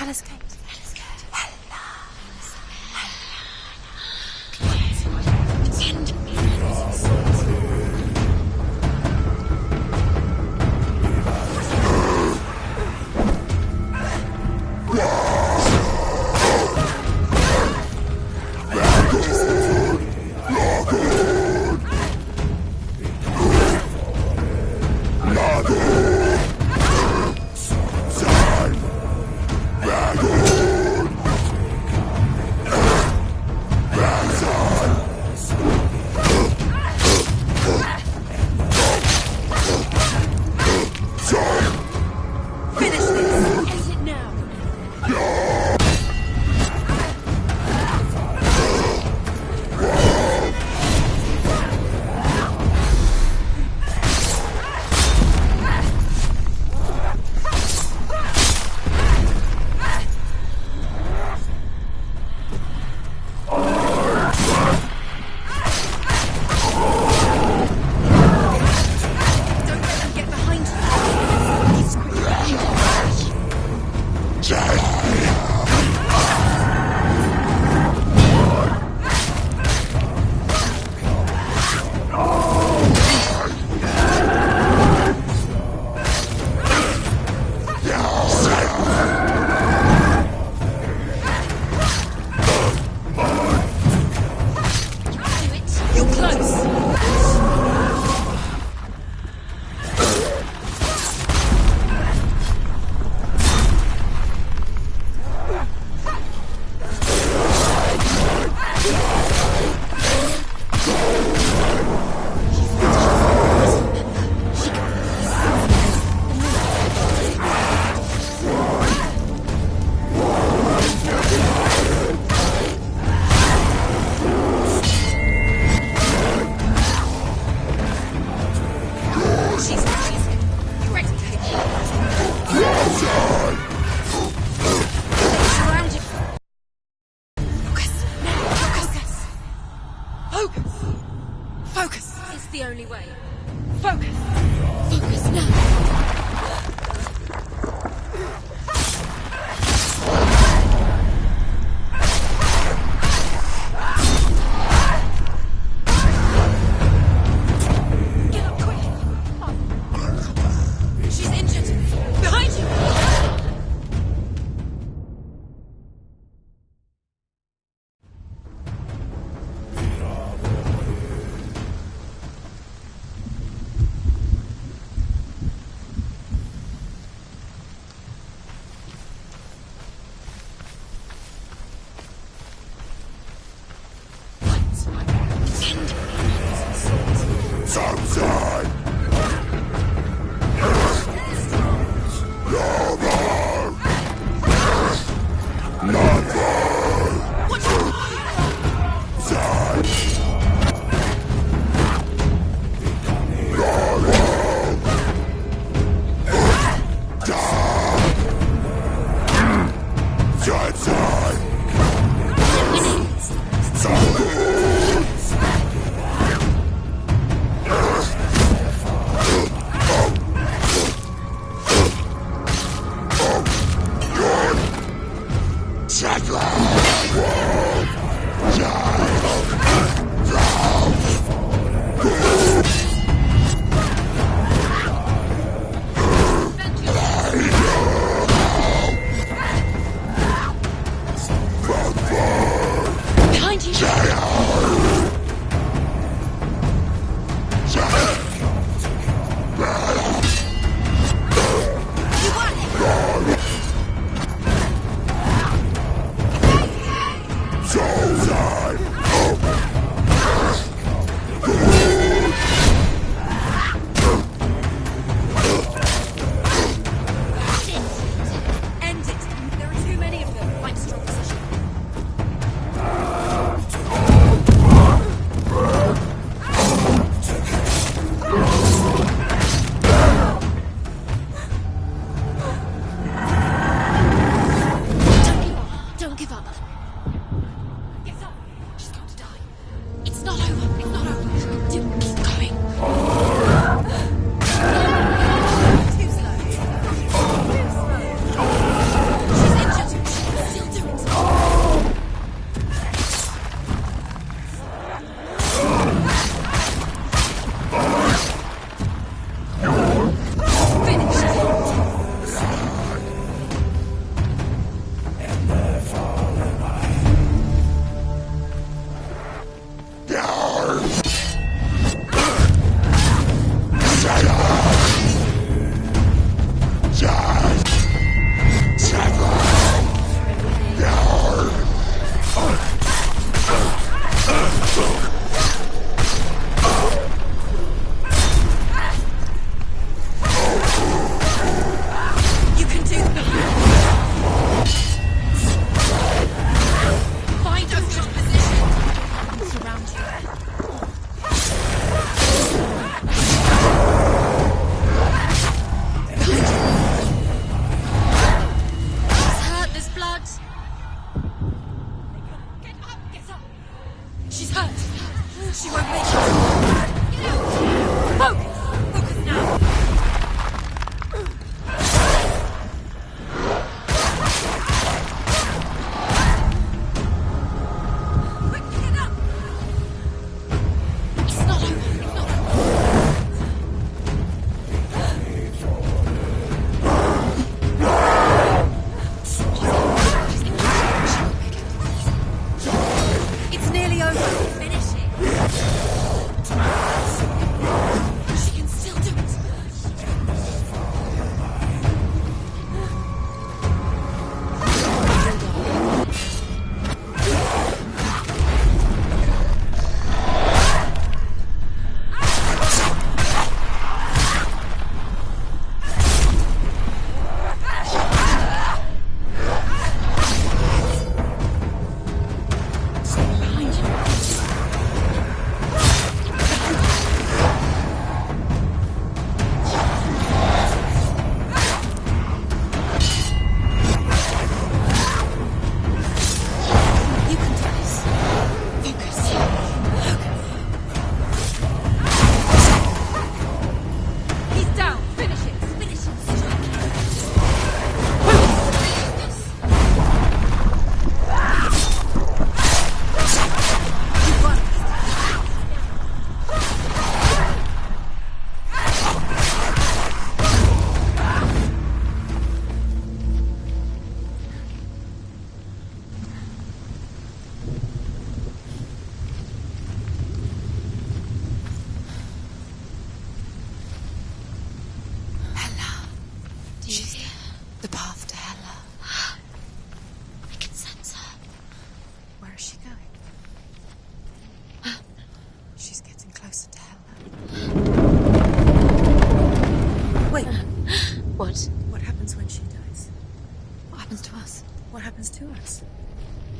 Alice Kate. Alice Kate.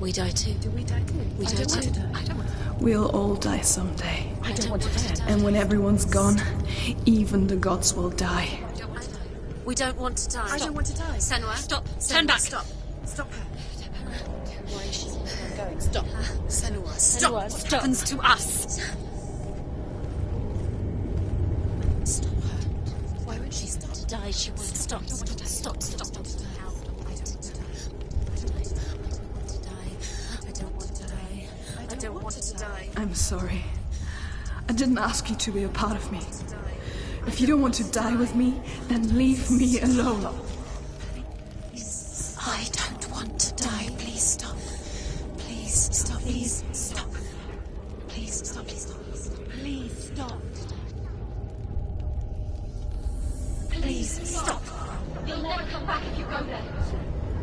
We die too. Do we die too? We die too. I don't want to die. We'll all die someday. I don't want to die. And when everyone's gone, even the gods will die. We don't want to die. I don't want to die. Senua, Stop. Turn back. Stop. Stop her. Why is she Going. Stop. Senua, Stop. What happens to us? Stop her. Why won't she stop? To die, she won't stop. Stop. I don't want to die. I'm sorry. I didn't ask you to be a part of me. If you don't want to die with me, then leave me alone. I don't want to die. Please stop. Please stop. Please stop. Please stop. Please stop. Please stop. Please stop. You'll never come back if you go there.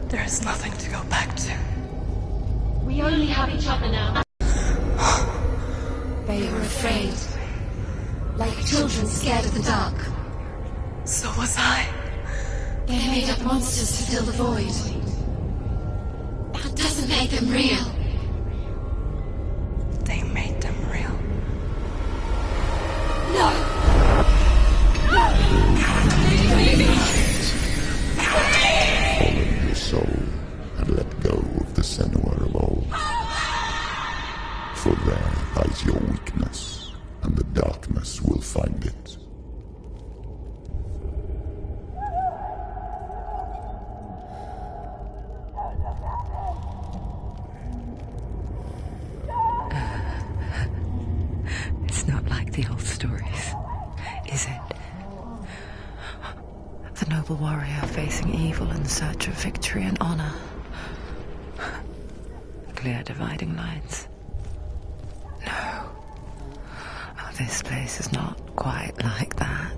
There is nothing to go back to. We only have each other now. They were afraid. Like children scared of the dark. So was I. They made up monsters to fill the void. That doesn't make them real. They made them real. No! Follow your soul and let go of the Senua of old. For there lies your weakness, and the darkness will find it. It's not like the old stories, is it? The noble warrior facing evil in search of victory and honor. Clear dividing lines. No. Oh, this place is not quite like that.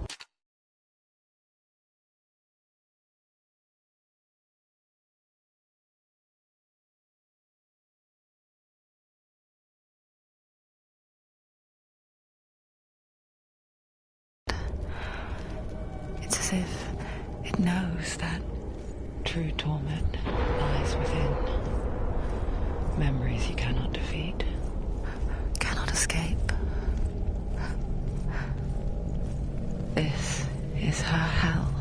It's as if it knows that true torment lies within. Memories you cannot defeat, cannot escape. This is her hell.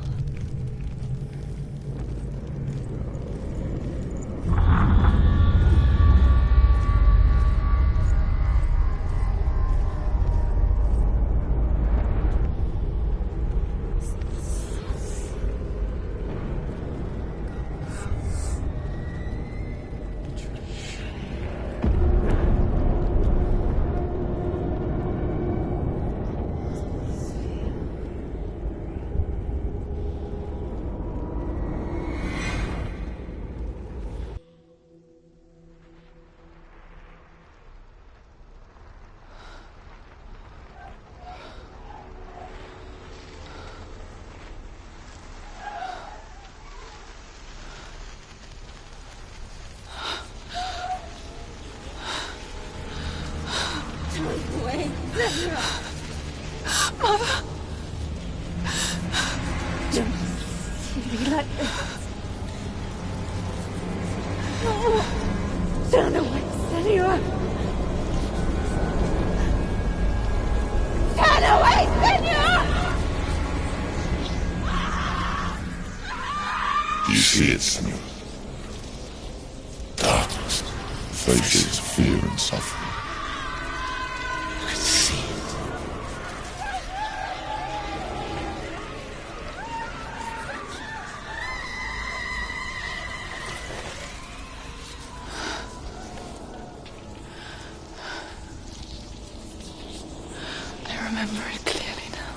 Mother! Don't be like this. Turn away, Senua! Turn away, Senua! You see it, Senua. Darkness, faces fear and suffering. I see it. I remember it clearly now.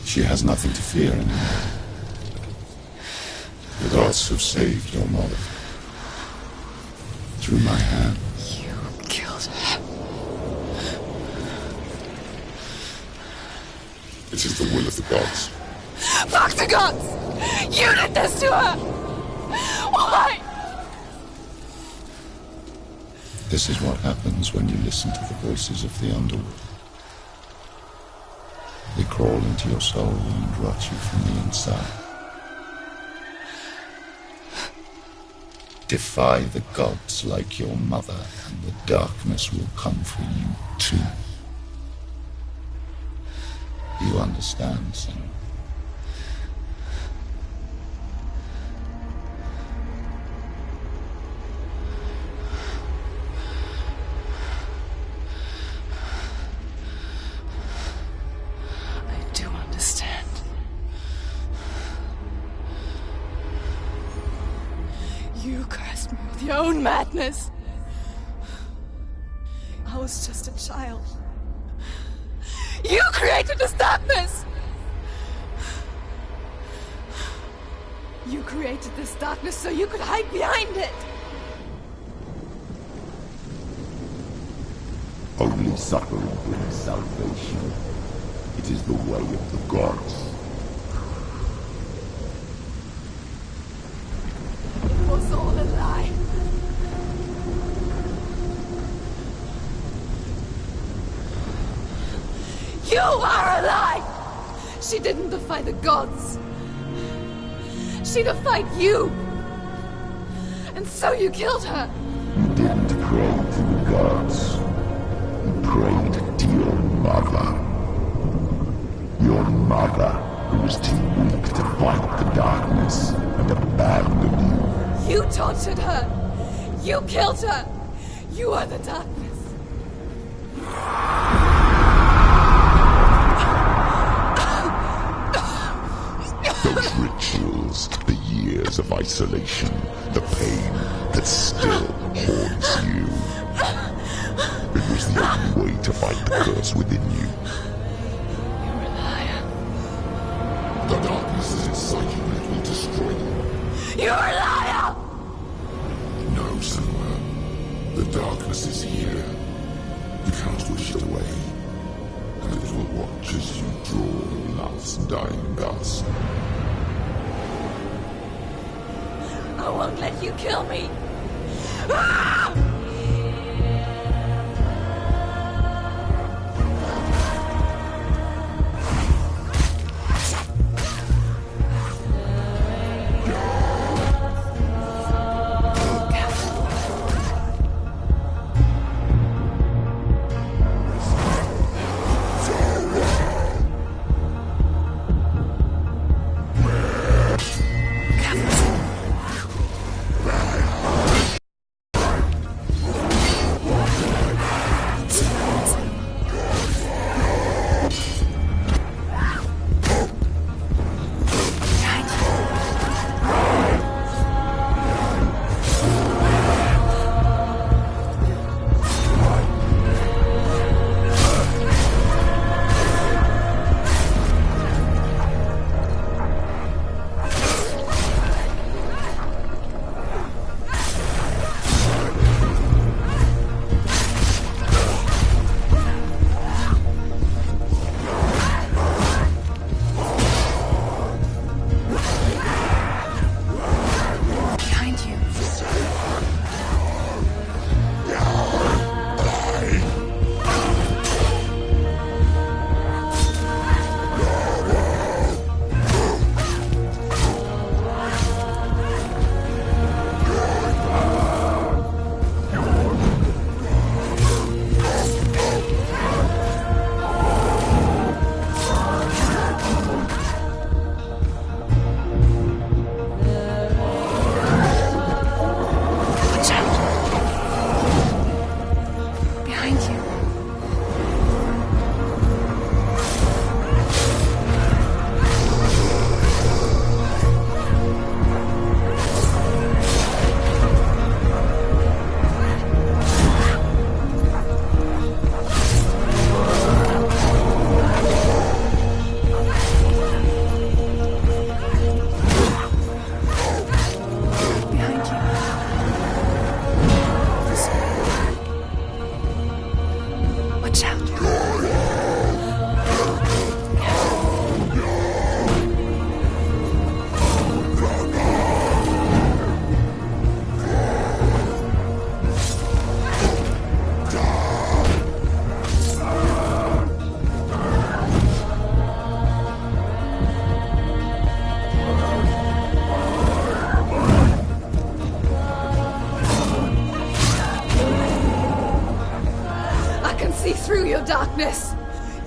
She has nothing to fear anymore. The gods have saved your mother. Through my hand. You killed her. It is the will of the gods. Fuck the gods! You did this to her! Why? This is what happens when you listen to the voices of the underworld. They crawl into your soul and rot you from the inside. Defy the gods like your mother, and the darkness will come for you too. Do you understand, son? I do understand. You cursed me with your own madness. I was just a child. You created this darkness! You created this darkness so you could hide behind it! Only suffering brings salvation. It is the way of the gods. It was all a lie. You are a lie! She didn't defy the gods. She defied you. And so you killed her. You didn't pray to the gods. You prayed to your mother. Your mother, who was too weak to fight the darkness and abandoned you. You tortured her. You killed her. You are the darkness. Those rituals, the years of isolation, the pain that still haunts you. It was the only way to fight the curse within you. You're a liar. The darkness is inside you and it will destroy you. You're a liar! No, Senua. The darkness is here. You can't wish it away. And it will watch as you draw your last dying gasp. I won't let you kill me. Ah!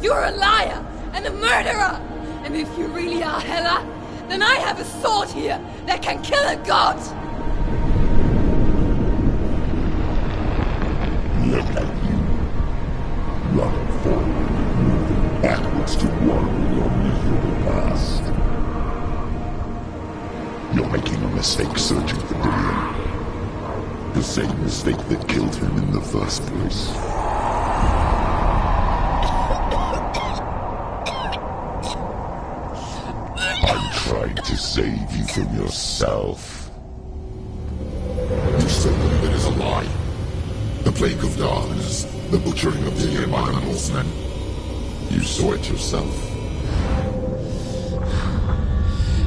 You're a liar and a murderer! And if you really are Hela, then I have a sword here that can kill a god! Look at you. Running forward, moving backwards to wallow your miserable past. You're making a mistake searching for Dillion. The same mistake that killed him in the first place. I'm trying to save you from yourself. You still believe it is a lie? The plague of darkness, the butchering of Dillion by the Northmen. You saw it yourself.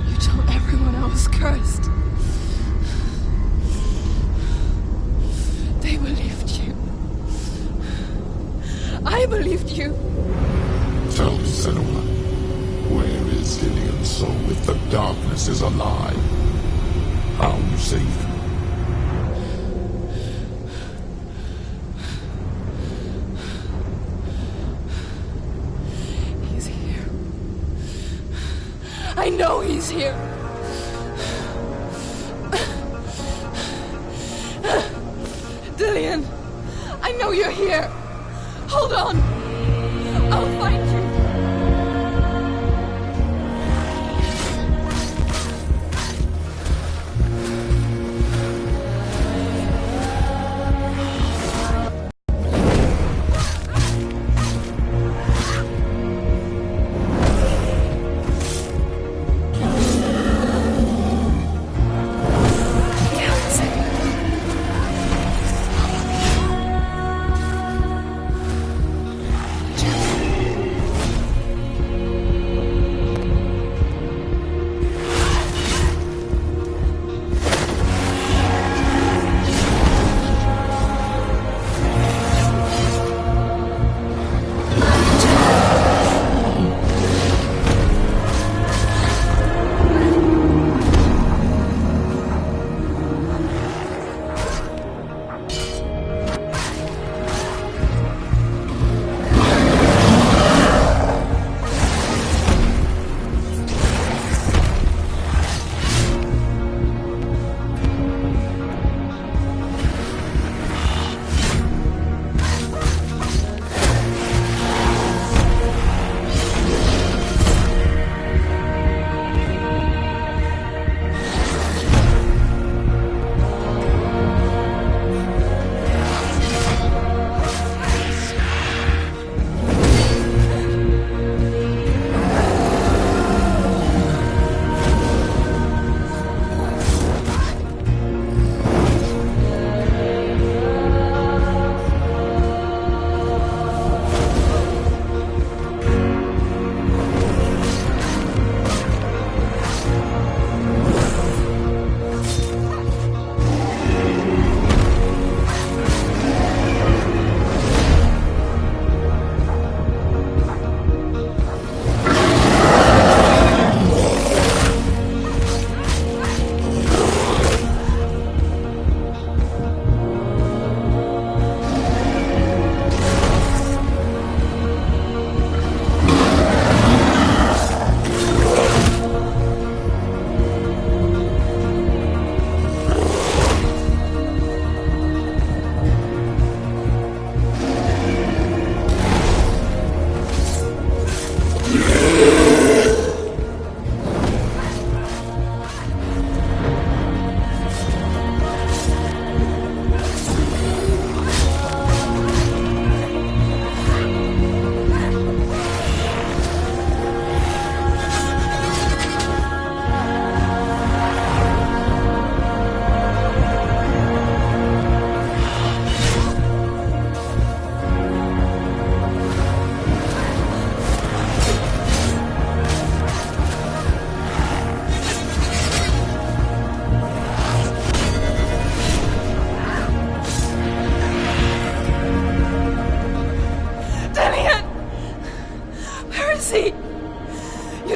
You told everyone I was cursed. They believed you. I believed you. Tell me, Senua, where is Dillion's soul if the darkness is a lie? How you saved him? He's here. I know he's here. Dillion, I know you're here. Hold on. I'll find you.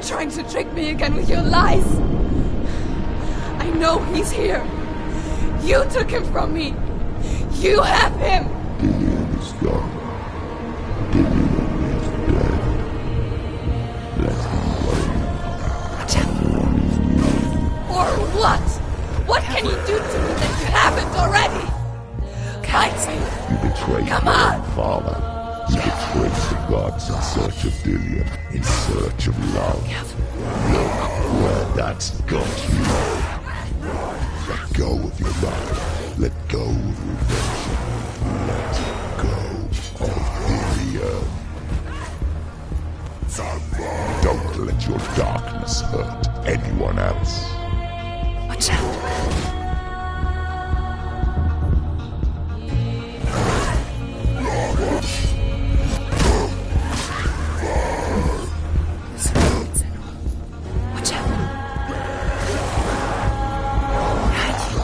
trying to trick me again with your lies. I know he's here. You took him from me. You have him. Dillion is gone. Dillion is dead. already! Guys, You betrayed Come your on! own father. You betrayed the gods in search of Dillion, in search of love. Look where that's got you. Let go of your mother. Let go of revenge. Let go of Dillion. Don't let your darkness hurt anyone else. Watch out. Watch out. Behind you.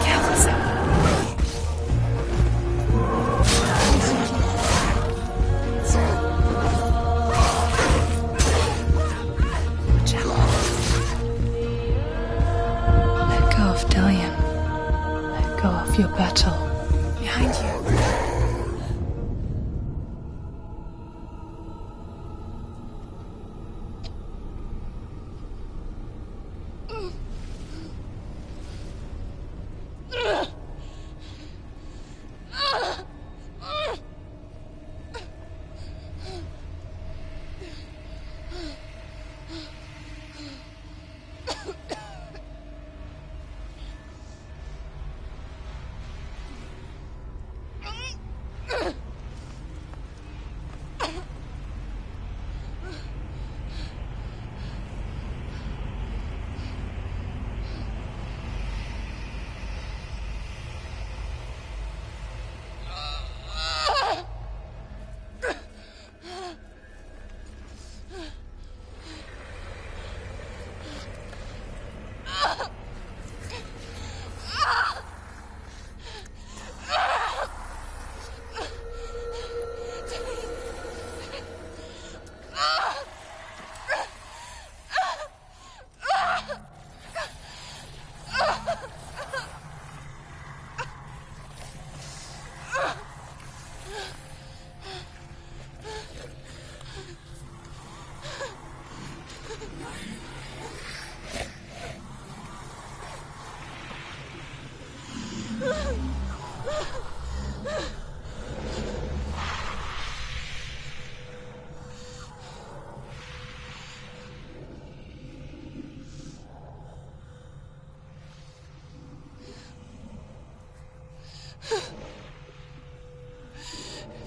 Careful, Sigma. Watch out. Let go of Dillion. Let go of your battle. Behind you.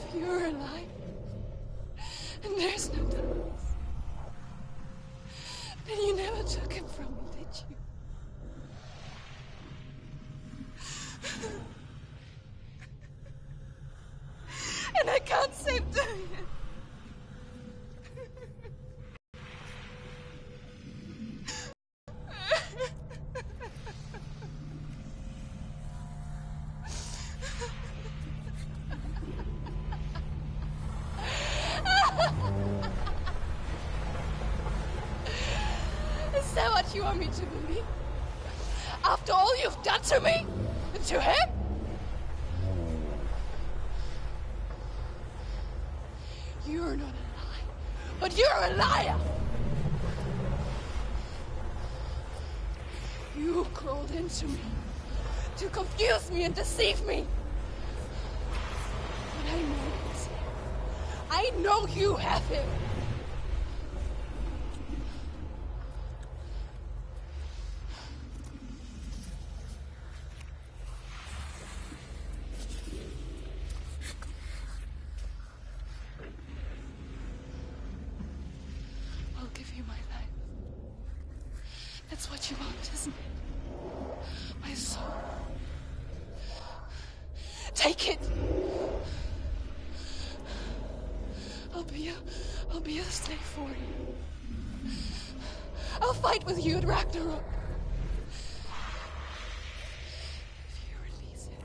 If you're alive, and there's no darkness, then you never took him from me, did you? And I can't save Dillion. Is that what you want me to believe? After all you've done to me? And to him? You're not a liar, but you're a liar! You crawled into me to confuse me and deceive me. But I know it. I know you have him. I'll give you my life. That's what you want, isn't it? My soul. Take it. I'll be a slave for you. I'll fight with you at Ragnarok. If you release it.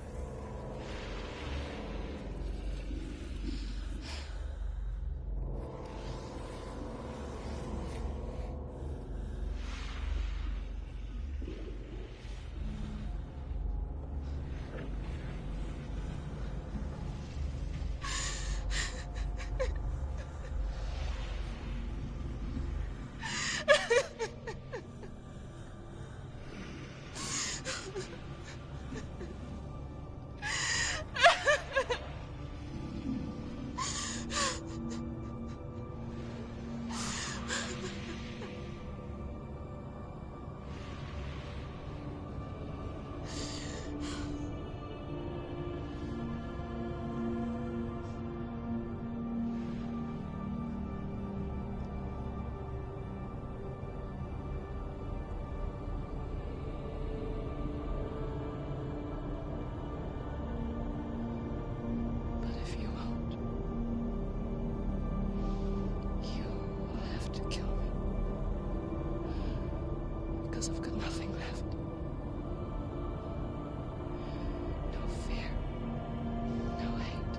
I've got nothing left. No fear. No hate.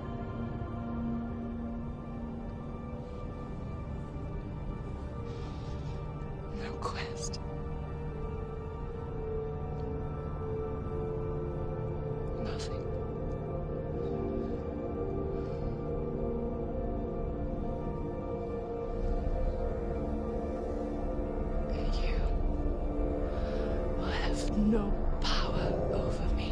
No quest. Nothing. No power over me.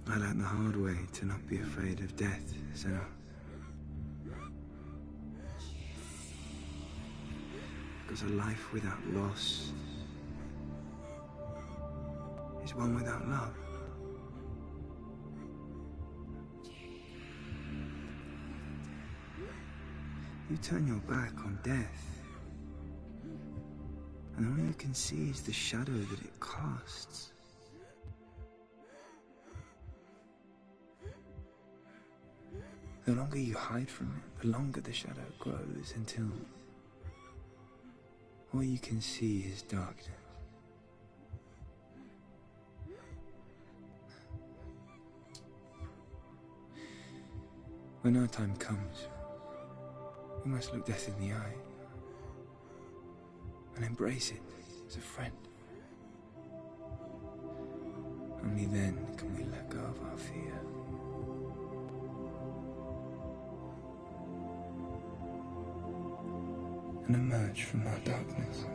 I learned the hard way to not be afraid of death, Senna. Because a life without loss is one without love. You turn your back on death, and all you can see is the shadow that it casts. The longer you hide from it, the longer the shadow grows until all you can see is darkness. When our time comes, we must look death in the eye and embrace it as a friend. Only then can we let go of our fear. And emerge from our darkness.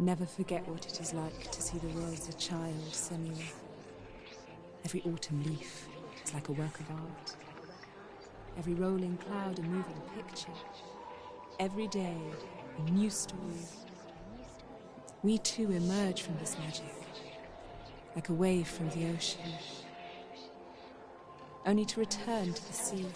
Never forget what it is like to see the world as a child, Senua. Every autumn leaf is like a work of art. Every rolling cloud a moving picture. Every day, a new story. We too emerge from this magic, like a wave from the ocean, only to return to the sea.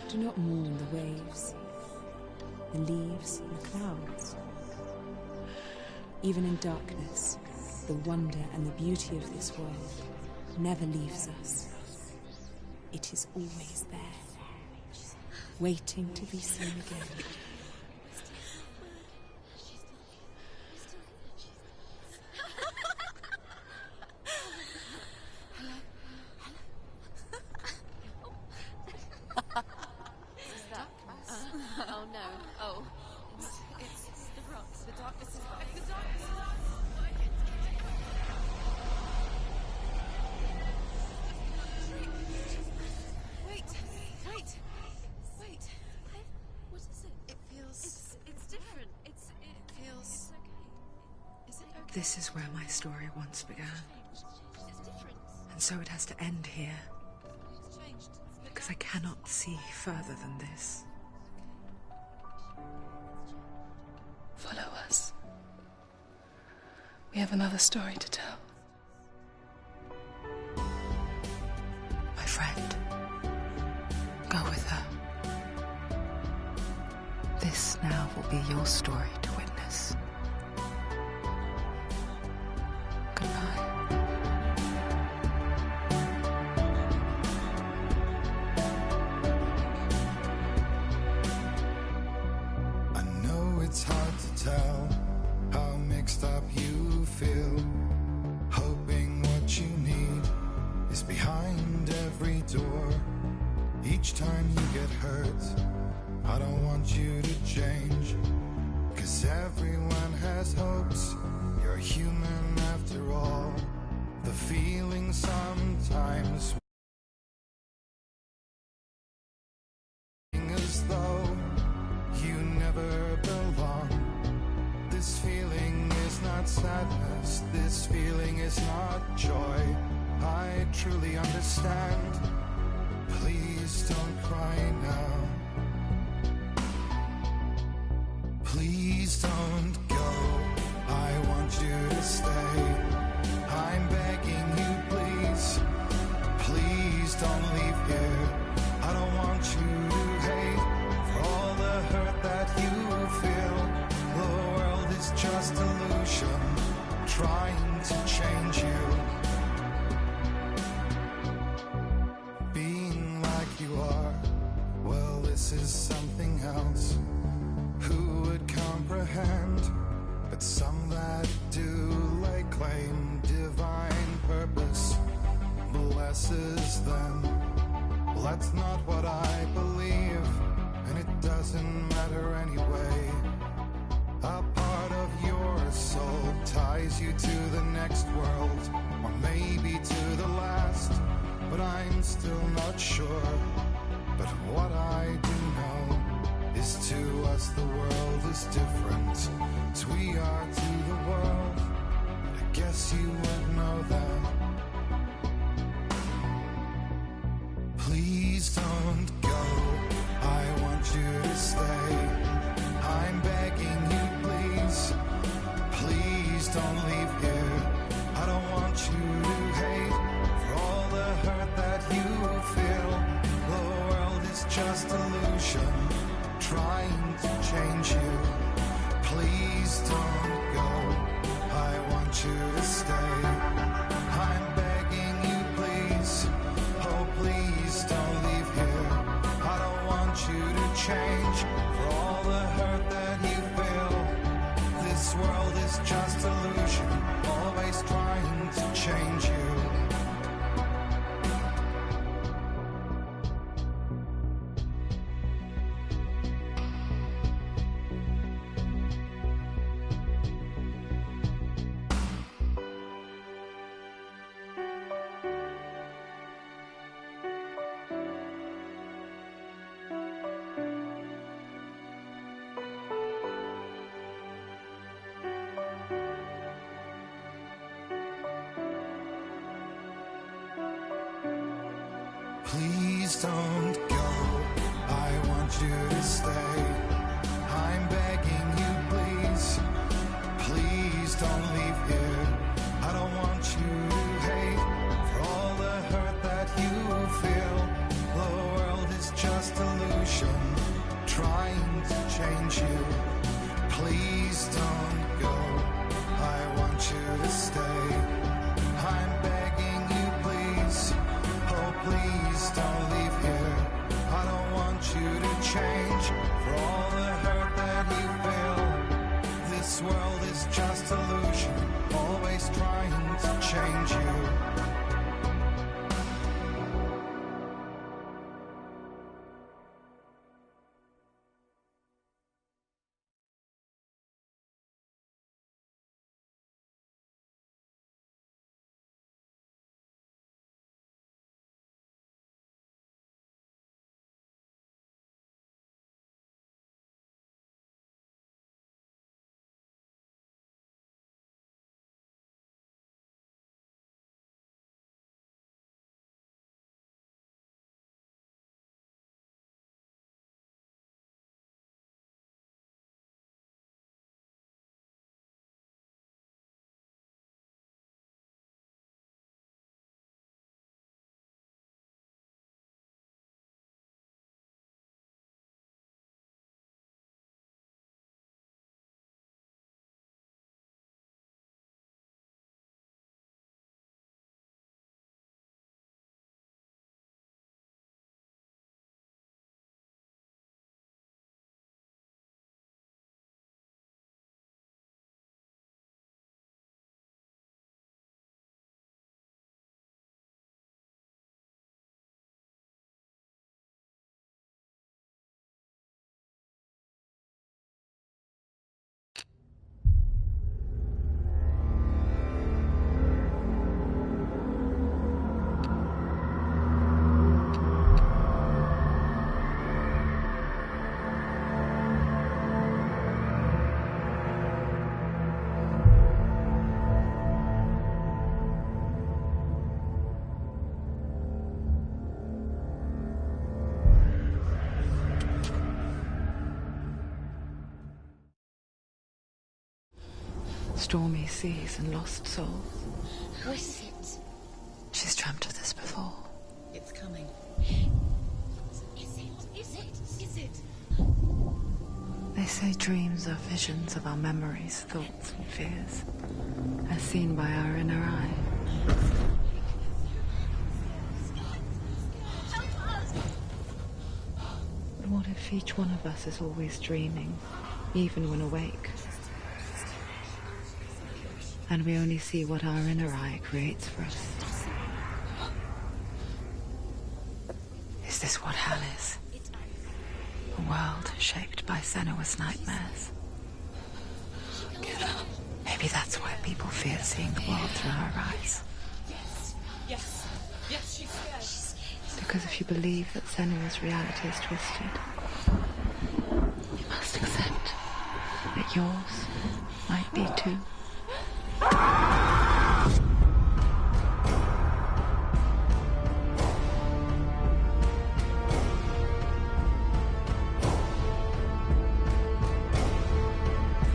Do not mourn the waves, the leaves and the clouds. Even in darkness, the wonder and the beauty of this world never leaves us. It is always there, waiting to be seen again. Oh no. Oh. It's the rocks. The darkness is back. Wait. What is it? It feels... It's different. It feels... okay. Is it okay? This is where my story once began. And so it has to end here. It's changed. Because I cannot see further than this. Follow us. We have another story to tell. My friend, go with her. This now will be your story to witness. Goodbye. It's hard to tell how mixed up you feel, hoping what you need is behind every door. Each time you get hurt, I don't want you to change, 'cause everyone has hopes. You're human after all. The feeling sometimes as though you never belong. This feeling is not sadness, this feeling is not joy. I truly understand. Please don't cry now. Please don't go. I want you to stay. I'm begging you, please. Please don't leave here. I don't want you to hate for all the hurt that you feel. The world is just illusion, trying to change you. Being like you are, well, this is something else. Who would comprehend? But some that do lay claim divine purpose blesses them. Well, that's not what I believe, and it doesn't matter anyway. A part of your soul ties you to the next world, or maybe to the last, but I'm still not sure. But what I do know is to us the world is different, as we are to the world. I guess you would know that. Please don't go, I want you to stay. I'm begging you, please. Please don't leave here. I don't want you to hate for all the hurt that you feel. The world is just illusion, trying to change you. Please don't go, I want you to stay. I'm begging you, please. Oh, please don't leave here. I don't want you to change for all the hurt that you feel. This world is just illusion, always trying to change you. Please don't go, I want you to stay. I'm begging you, please. Please don't leave here. I don't want you to hate for all the hurt that you feel. The world is just illusion, trying to change you. Please don't go, I want you to stay. I'm begging you, please. Oh, please don't leave here. I don't want you to change for all the hurt that you feel. This world is just illusion, always trying to change you. Stormy seas and lost souls. Who is it? She's dreamt of this before. It's coming. Is it? They say dreams are visions of our memories, thoughts and fears, as seen by our inner eye. But what if each one of us is always dreaming, even when awake? And we only see what our inner eye creates for us. Is this what hell is? A world shaped by Senua's nightmares. Maybe that's why people fear seeing the world through her eyes. Yes, she's scared. Because if you believe that Senua's reality is twisted, you must accept that yours might be too.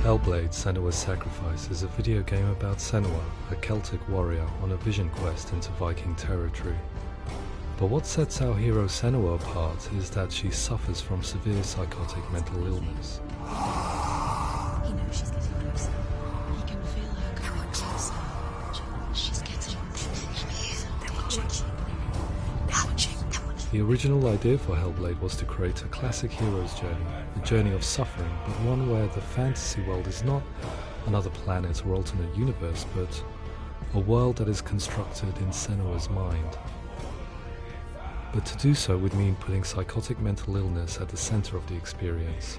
Hellblade: Senua's Sacrifice is a video game about Senua, a Celtic warrior on a vision quest into Viking territory. But what sets our hero Senua apart is that she suffers from severe psychotic mental illness. He knows she's getting closer. He can feel her coming closer. She's getting closer. They're watching. The original idea for Hellblade was to create a classic hero's journey, a journey of suffering, but one where the fantasy world is not another planet or alternate universe, but a world that is constructed in Senua's mind. But to do so would mean putting psychotic mental illness at the center of the experience,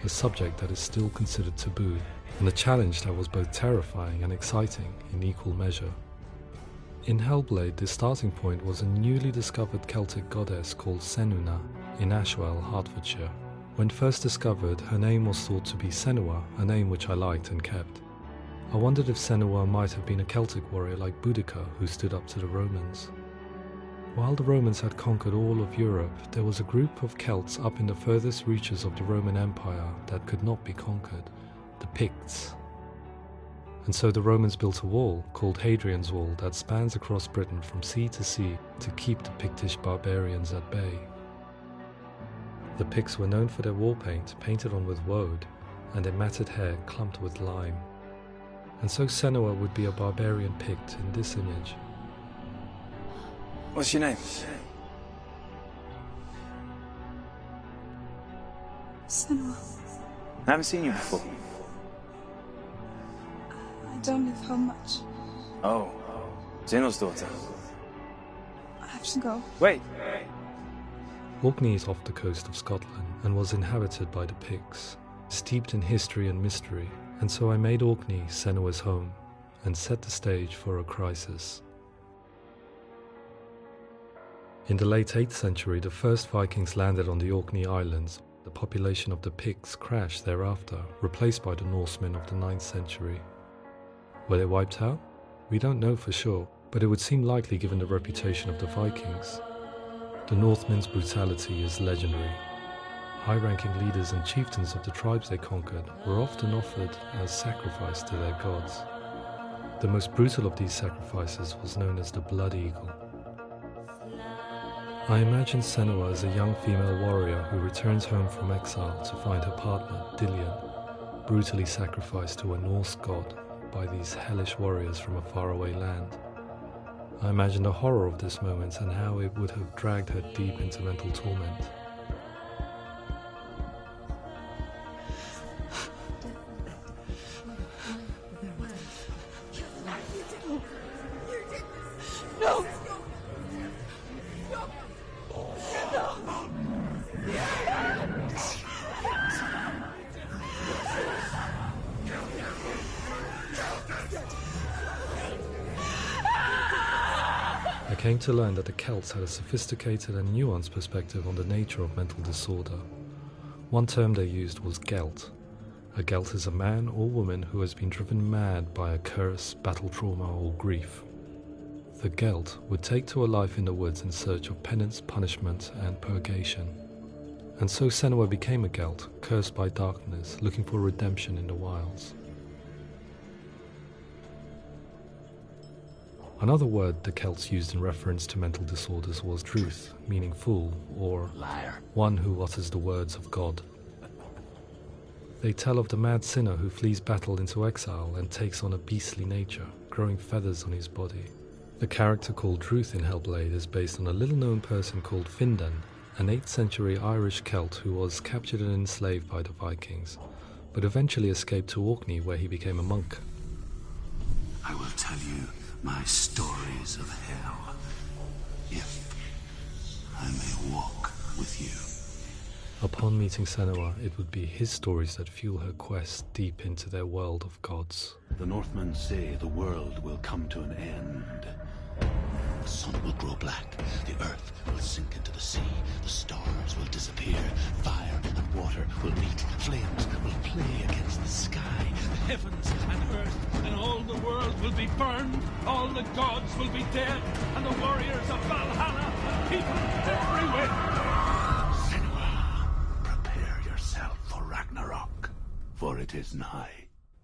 a subject that is still considered taboo, and a challenge that was both terrifying and exciting in equal measure. In Hellblade, the starting point was a newly discovered Celtic goddess called Senuna in Ashwell, Hertfordshire. When first discovered, her name was thought to be Senua, a name which I liked and kept. I wondered if Senua might have been a Celtic warrior like Boudica who stood up to the Romans. While the Romans had conquered all of Europe, there was a group of Celts up in the furthest reaches of the Roman Empire that could not be conquered, the Picts. And so the Romans built a wall, called Hadrian's Wall, that spans across Britain from sea to sea to keep the Pictish barbarians at bay. The Picts were known for their war paint, painted on with woad, and their matted hair clumped with lime. And so Senua would be a barbarian Pict in this image. What's your name? Senua. I haven't seen you before. I don't live home much. Oh, Zeno's daughter. I have to go. Wait! Orkney is off the coast of Scotland and was inhabited by the Picts, steeped in history and mystery, and so I made Orkney Senua's home and set the stage for a crisis. In the late 8th century, the first Vikings landed on the Orkney Islands. The population of the Picts crashed thereafter, replaced by the Norsemen of the 9th century. Were they wiped out? We don't know for sure, but it would seem likely given the reputation of the Vikings. The Northmen's brutality is legendary. High-ranking leaders and chieftains of the tribes they conquered were often offered as sacrifice to their gods. The most brutal of these sacrifices was known as the Blood Eagle. I imagine Senua as a young female warrior who returns home from exile to find her partner, Dillion, brutally sacrificed to a Norse god by these hellish warriors from a faraway land. I imagine the horror of this moment and how it would have dragged her deep into mental torment. No! I came to learn that the Celts had a sophisticated and nuanced perspective on the nature of mental disorder. One term they used was Gelt. A Gelt is a man or woman who has been driven mad by a curse, battle trauma, or grief. The Gelt would take to a life in the woods in search of penance, punishment, and purgation. And so Senua became a Gelt, cursed by darkness, looking for redemption in the wilds. Another word the Celts used in reference to mental disorders was truth, meaning fool, or liar, one who utters the words of God. They tell of the mad sinner who flees battle into exile and takes on a beastly nature, growing feathers on his body. The character called Truth in Hellblade is based on a little-known person called Findan, an 8th century Irish Celt who was captured and enslaved by the Vikings, but eventually escaped to Orkney where he became a monk. I will tell you my stories of hell, if I may walk with you. Upon meeting Senua, it would be his stories that fuel her quest deep into their world of gods. The Northmen say the world will come to an end. The sun will grow black, the earth will sink into the sea, the stars will disappear, fire and water will meet, flames will play against the sky, the heavens and earth and all the world will be burned, all the gods will be dead, and the warriors of Valhalla and people everywhere. Senua, prepare yourself for Ragnarok, for it is nigh.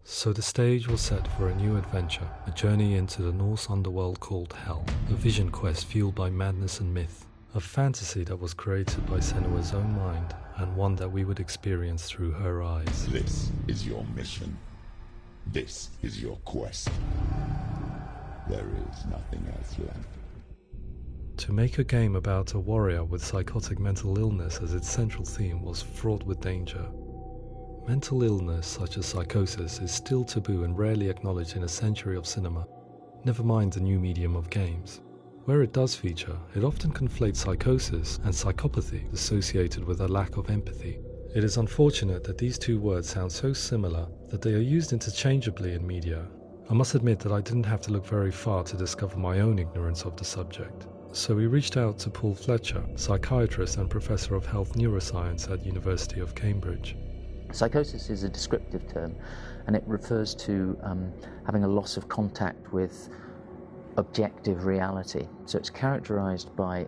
So the stage was set for a new adventure, a journey into the Norse underworld called Hell, a vision quest fueled by madness and myth, a fantasy that was created by Senua's own mind, and one that we would experience through her eyes. This is your mission. This is your quest. There is nothing else left. To make a game about a warrior with psychotic mental illness as its central theme was fraught with danger. Mental illness, such as psychosis, is still taboo and rarely acknowledged in a century of cinema, never mind the new medium of games. Where it does feature, it often conflates psychosis and psychopathy associated with a lack of empathy. It is unfortunate that these two words sound so similar that they are used interchangeably in media. I must admit that I didn't have to look very far to discover my own ignorance of the subject. So we reached out to Paul Fletcher, psychiatrist and professor of health neuroscience at University of Cambridge. Psychosis is a descriptive term, and it refers to having a loss of contact with objective reality. So it's characterized by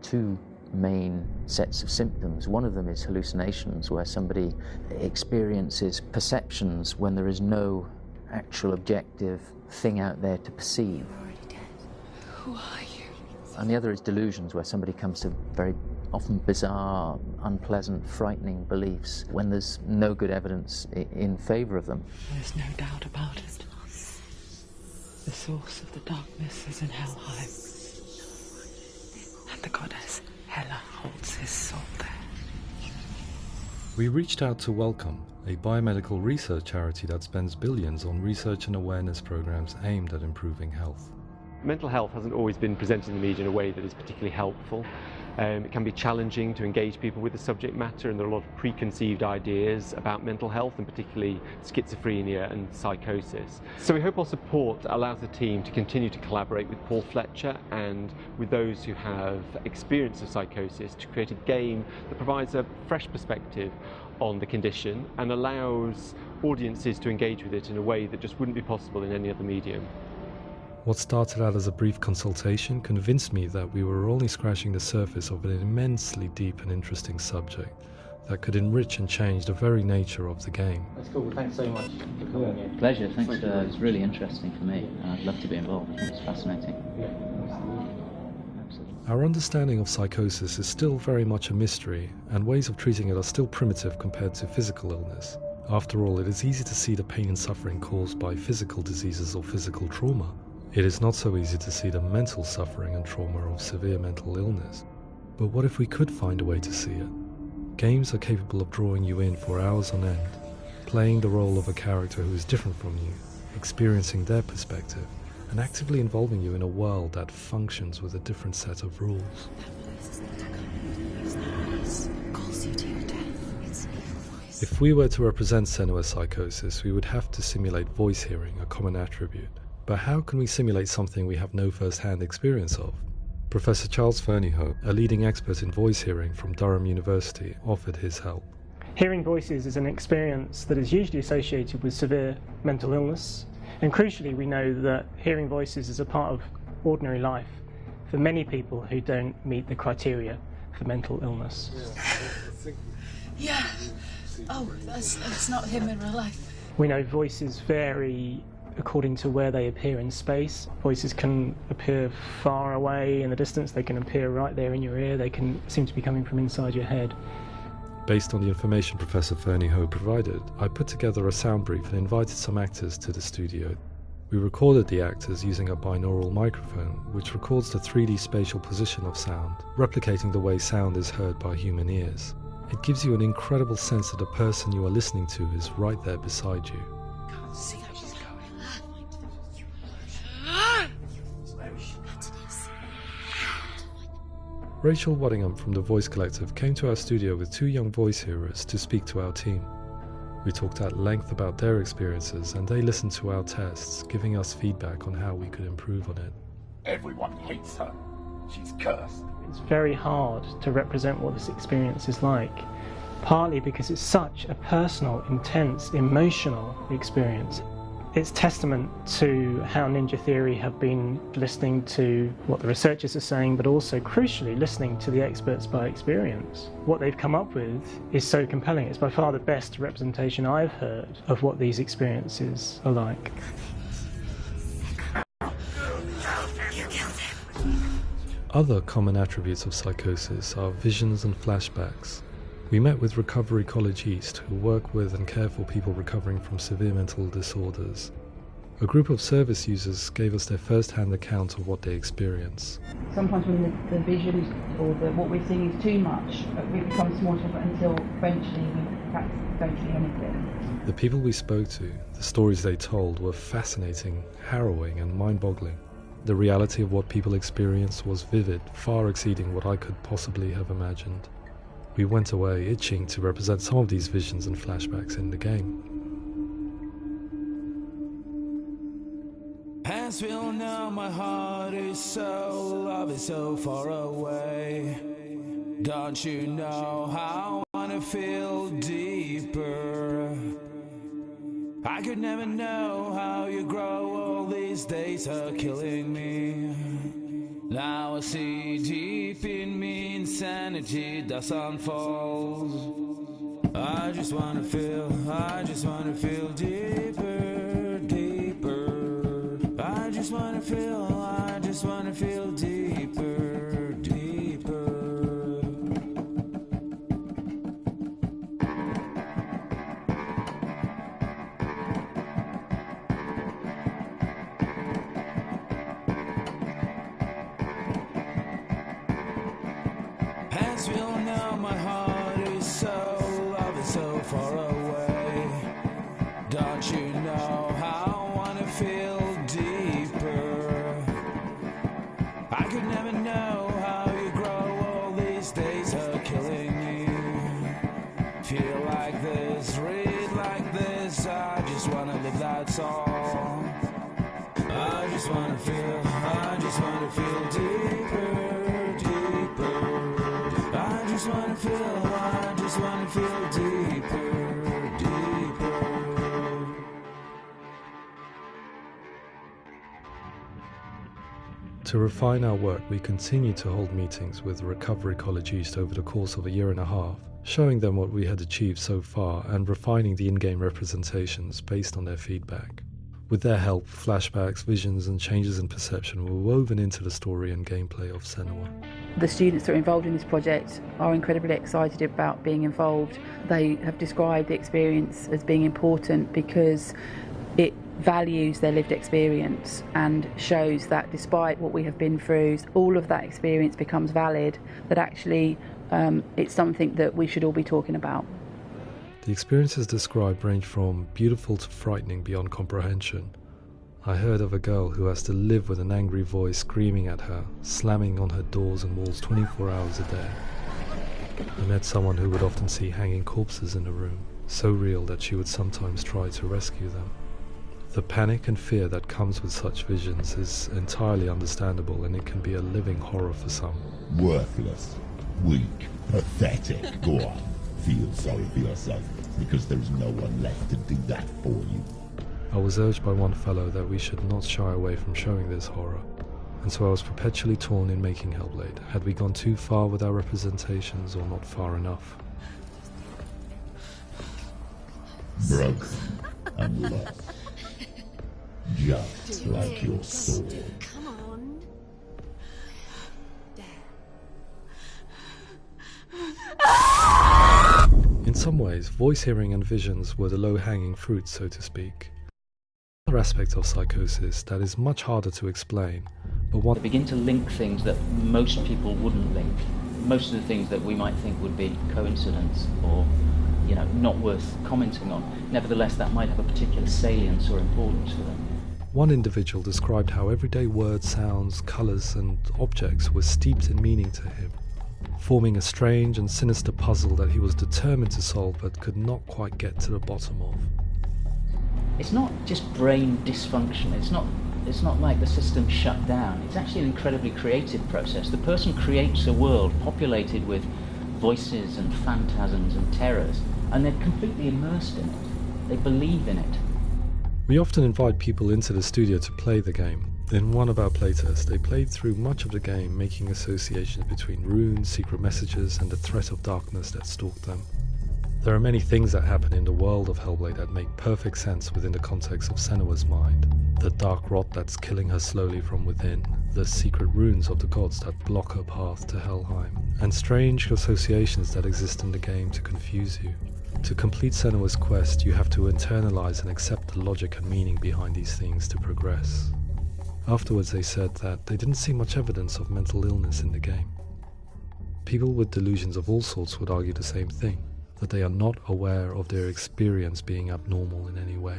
two main sets of symptoms. One of them is hallucinations, where somebody experiences perceptions when there is no actual objective thing out there to perceive. You're already dead. Who are you? And the other is delusions, where somebody comes to very often bizarre, unpleasant, frightening beliefs when there's no good evidence in favor of them. There's no doubt about it. The source of the darkness is in Helheim. And the goddess Hela holds his soul there. We reached out to Welcome, a biomedical research charity that spends billions on research and awareness programs aimed at improving health. Mental health hasn't always been presented in the media in a way that is particularly helpful. It can be challenging to engage people with the subject matter, and there are a lot of preconceived ideas about mental health, and particularly schizophrenia and psychosis. So we hope our support allows the team to continue to collaborate with Paul Fletcher and with those who have experience of psychosis to create a game that provides a fresh perspective on the condition and allows audiences to engage with it in a way that just wouldn't be possible in any other medium. What started out as a brief consultation convinced me that we were only scratching the surface of an immensely deep and interesting subject that could enrich and change the very nature of the game. That's cool. Thanks so much for coming here. Pleasure. Thanks. It's really interesting for me, and I'd love to be involved. I think it's fascinating. Our understanding of psychosis is still very much a mystery, and ways of treating it are still primitive compared to physical illness. After all, it is easy to see the pain and suffering caused by physical diseases or physical trauma. It is not so easy to see the mental suffering and trauma of severe mental illness. But what if we could find a way to see it? Games are capable of drawing you in for hours on end, playing the role of a character who is different from you, experiencing their perspective, and actively involving you in a world that functions with a different set of rules. If we were to represent Senua's psychosis, we would have to simulate voice hearing, a common attribute. But how can we simulate something we have no first-hand experience of? Professor Charles Fernyhough, a leading expert in voice hearing from Durham University, offered his help. Hearing voices is an experience that is usually associated with severe mental illness, and crucially we know that hearing voices is a part of ordinary life for many people who don't meet the criteria for mental illness. Yeah. Oh, that's not him in real life. We know voices vary according to where they appear in space. Voices can appear far away in the distance, they can appear right there in your ear, they can seem to be coming from inside your head. Based on the information Professor Fernyhough provided, I put together a sound brief and invited some actors to the studio. We recorded the actors using a binaural microphone, which records the 3D spatial position of sound, replicating the way sound is heard by human ears. It gives you an incredible sense that the person you are listening to is right there beside you. Rachel Waddingham from the Voice Collective came to our studio with two young voice hearers to speak to our team. We talked at length about their experiences, and they listened to our tests, giving us feedback on how we could improve on it. Everyone hates her. She's cursed. It's very hard to represent what this experience is like, partly because it's such a personal, intense, emotional experience. It's testament to how Ninja Theory have been listening to what the researchers are saying, but also, crucially, listening to the experts by experience. What they've come up with is so compelling. It's by far the best representation I've heard of what these experiences are like. Other common attributes of psychosis are visions and flashbacks. We met with Recovery College East, who work with and care for people recovering from severe mental disorders. A group of service users gave us their first-hand account of what they experience. Sometimes when the visions or what we're seeing is too much, it becomes more difficult until eventually we perhaps don't see anything. The people we spoke to, the stories they told, were fascinating, harrowing and mind-boggling. The reality of what people experienced was vivid, far exceeding what I could possibly have imagined. We went away itching to represent some of these visions and flashbacks in the game. As we all know, my heart is so, love is so far away. Don't you know how I wanna feel deeper? I could never know how you grow, all these days are killing me. Now I see deep in me, insanity does unfold. I just wanna feel deeper, deeper. I just wanna feel deeper, deeper. As we all know, my heart is so, love is so far away. Don't you know how I wanna feel deeper? I could never know how you grow, all these days are killing me. Feel like this, read like this, I just wanna live, that's all. I just wanna feel deeper, deeper. I just wanna feel deeper, deeper. To refine our work, we continue to hold meetings with Recovery College East over the course of a year and a half, showing them what we had achieved so far and refining the in-game representations based on their feedback. With their help, flashbacks, visions and changes in perception were woven into the story and gameplay of Senua. The students that are involved in this project are incredibly excited about being involved. They have described the experience as being important because it values their lived experience and shows that despite what we have been through, all of that experience becomes valid, that actually it's something that we should all be talking about. The experiences described range from beautiful to frightening beyond comprehension. I heard of a girl who has to live with an angry voice screaming at her, slamming on her doors and walls 24 hours a day. I met someone who would often see hanging corpses in a room, so real that she would sometimes try to rescue them. The panic and fear that comes with such visions is entirely understandable, and it can be a living horror for some. Worthless, weak, pathetic. Go on, feel sorry for yourself, because there's no one left to do that for you. I was urged by one fellow that we should not shy away from showing this horror, and so I was perpetually torn in making Hellblade. Had we gone too far with our representations or not far enough? Broken and lost. Just like your sword. Come on. In some ways, voice hearing and visions were the low-hanging fruit, so to speak. Another aspect of psychosis that is much harder to explain, but one... They begin to link things that most people wouldn't link. Most of the things that we might think would be coincidence or, you know, not worth commenting on. Nevertheless, that might have a particular salience or importance for them. One individual described how everyday words, sounds, colours and objects were steeped in meaning to him, forming a strange and sinister puzzle that he was determined to solve but could not quite get to the bottom of. It's not just brain dysfunction, it's not like the system shut down. It's actually an incredibly creative process. The person creates a world populated with voices and phantasms and terrors, and they're completely immersed in it. They believe in it. We often invite people into the studio to play the game. In one of our playtests, they played through much of the game, making associations between runes, secret messages, and the threat of darkness that stalked them. There are many things that happen in the world of Hellblade that make perfect sense within the context of Senua's mind. The dark rot that's killing her slowly from within, the secret runes of the gods that block her path to Helheim, and strange associations that exist in the game to confuse you. To complete Senua's quest, you have to internalize and accept the logic and meaning behind these things to progress. Afterwards, they said that they didn't see much evidence of mental illness in the game. People with delusions of all sorts would argue the same thing, that they are not aware of their experience being abnormal in any way.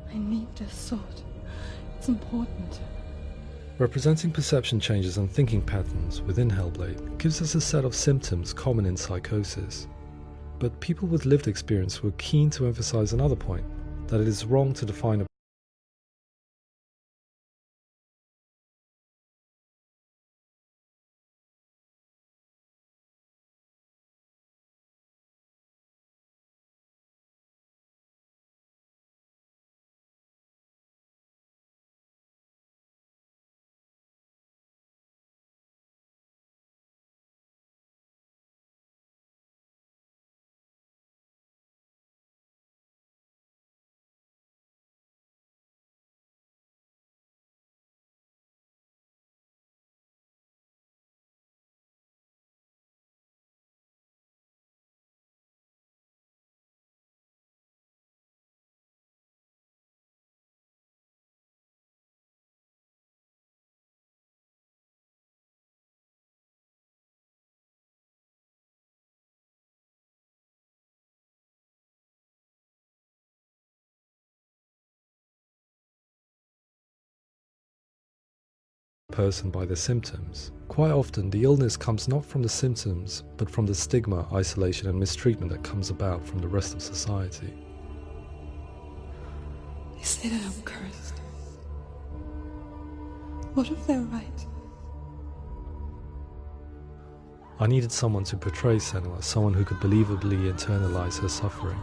I need this sword. It's important. Representing perception changes and thinking patterns within Hellblade gives us a set of symptoms common in psychosis. But people with lived experience were keen to emphasize another point, that it is wrong to define a person by their symptoms. Quite often, the illness comes not from the symptoms, but from the stigma, isolation and mistreatment that comes about from the rest of society. They say that I'm cursed. What if they're right? I needed someone to portray Senua, someone who could believably internalize her suffering.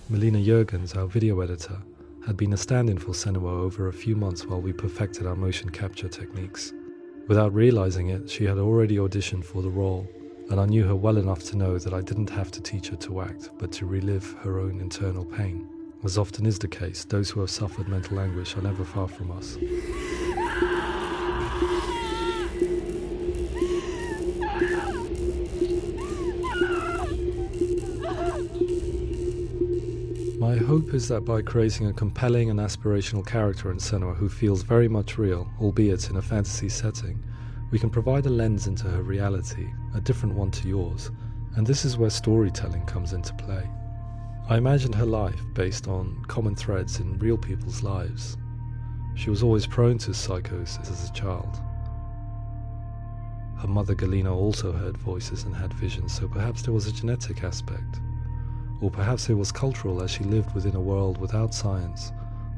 Melina Jurgens, our video editor, had been a stand-in for Senua over a few months while we perfected our motion capture techniques. Without realizing it, she had already auditioned for the role, and I knew her well enough to know that I didn't have to teach her to act, but to relive her own internal pain. As often is the case, those who have suffered mental anguish are never far from us. My hope is that by creating a compelling and aspirational character in Senua who feels very much real, albeit in a fantasy setting, we can provide a lens into her reality, a different one to yours, and this is where storytelling comes into play. I imagined her life based on common threads in real people's lives. She was always prone to psychosis as a child. Her mother Galina also heard voices and had visions, so perhaps there was a genetic aspect. Or perhaps it was cultural, as she lived within a world without science,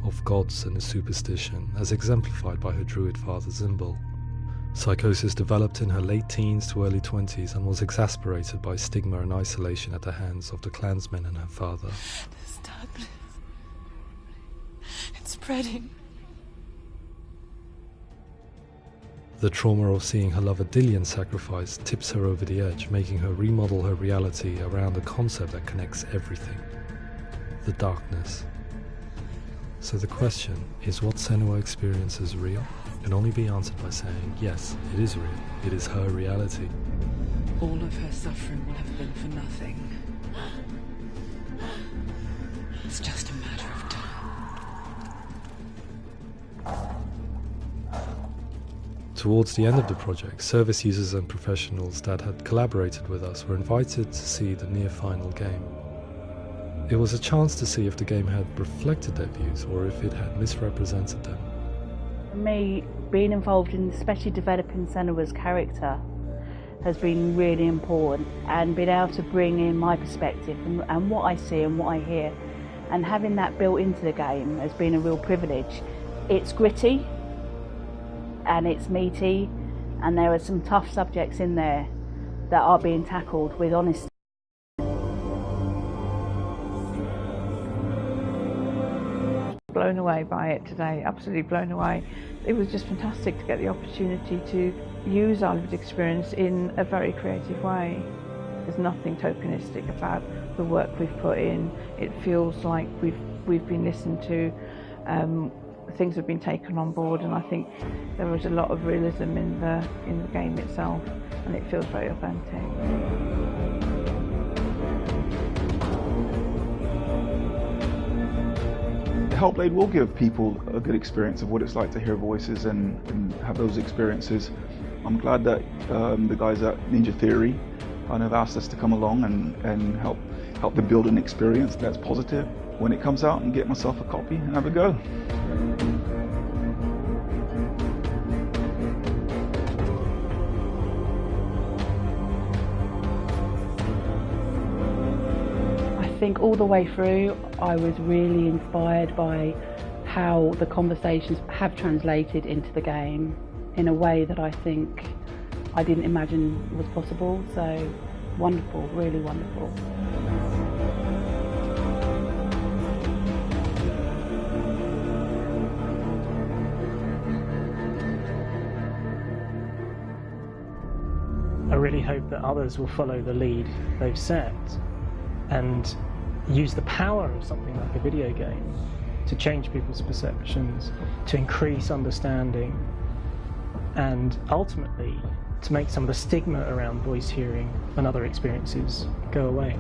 of gods and superstition, as exemplified by her druid father Zimbal. Psychosis developed in her late teens to early 20s and was exasperated by stigma and isolation at the hands of the clansmen and her father. This darkness, it's spreading. The trauma of seeing her lover Dillian sacrificed tips her over the edge, making her remodel her reality around a concept that connects everything: the darkness. So the question, is what Senua experiences real? Can only be answered by saying, yes, it is real. It is her reality. All of her suffering will have been for nothing. It's just a matter of time. Towards the end of the project, service users and professionals that had collaborated with us were invited to see the near-final game. It was a chance to see if the game had reflected their views or if it had misrepresented them. For me, being involved in especially developing Senua's character has been really important, and being able to bring in my perspective and what I see and what I hear, and having that built into the game has been a real privilege. It's gritty and it's meaty, and there are some tough subjects in there that are being tackled with honesty. Blown away by it today, absolutely blown away. It was just fantastic to get the opportunity to use our lived experience in a very creative way. There's nothing tokenistic about the work we've put in. It feels like we've been listened to, things have been taken on board, and I think there was a lot of realism in the game itself, and it feels very authentic. Hellblade will give people a good experience of what it's like to hear voices and have those experiences. I'm glad that the guys at Ninja Theory kind of asked us to come along and help them build an experience that's positive when it comes out, and get myself a copy and have a go. I think all the way through I was really inspired by how the conversations have translated into the game in a way that I think I didn't imagine was possible. So wonderful, really wonderful. I really hope that others will follow the lead they've set and use the power of something like a video game to change people's perceptions, to increase understanding, and ultimately to make some of the stigma around voice hearing and other experiences go away.